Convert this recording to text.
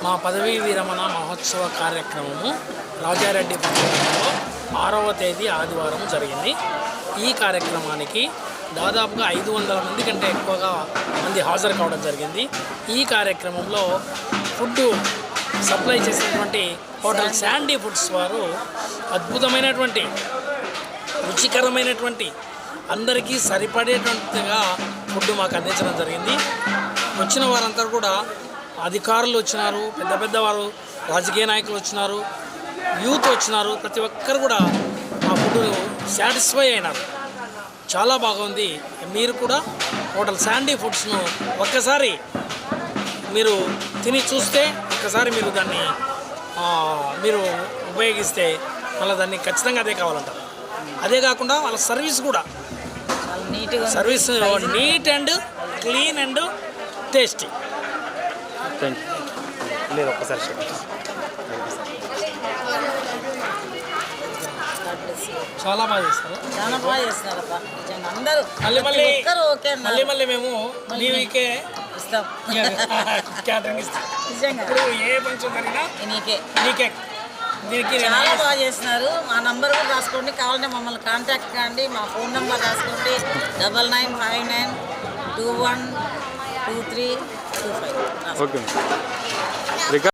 మా పదవీ విరమణ మహోత్సవ కార్యక్రమము రాజారెడ్డి పట్టణంలో 6వ తేదీ ఆదివారం జరిగింది. ఈ కార్యక్రమానికి దాదాపుగా 500 మంది కంటే ఎక్కువగా మంది హాజరు కావడం జరిగింది. ఈ కార్యక్రమంలో ఫుడ్ సప్లై చేసినటువంటి హోటల్ శాండీ ఫుడ్స్ వారు అద్భుతమైనటువంటి రుచికరమైనటువంటి అందరికీ సరిపడేటువంటిగా ఫుడ్ మాకు అందించడం జరిగింది. వచ్చిన వారంతా కూడా అధికారులు వచ్చినారు, పెద్ద పెద్దవారు, రాజకీయ నాయకులు వచ్చినారు, యూత్ వచ్చినారు. ప్రతి ఒక్కరు కూడా ఆ ఫుడ్ సాటిస్ఫై అయినారు. చాలా బాగుంది. మీరు కూడా హోటల్ శాండీ ఫుడ్స్ను ఒక్కసారి మీరు తిని చూస్తే, ఒక్కసారి మీరు దాన్ని మీరు ఉపయోగిస్తే మళ్ళీ దాన్ని ఖచ్చితంగా అదే కావాలంటారు. అదే కాకుండా వాళ్ళ సర్వీస్ కూడా service neat and clean and tasty. లేదు ఒక్కసారి చాలా బాగా చేస్తారు. చాలా బాగా చేస్తున్నారు అందరూ. మళ్ళీ మేము నీకే ఇస్తాం, క్యాటరింగ్ ఇస్తాం. ఇప్పుడు ఏ ఫంక్షన్ జరిగినా నీకే దీనికి చాలా బాగా చేస్తున్నారు. మా నంబర్ కూడా రాసుకోండి, కావాలంటే మమ్మల్ని కాంటాక్ట్ కాండి. మా ఫోన్ నెంబర్ రాసుకోండి 9959212325. ఓకే.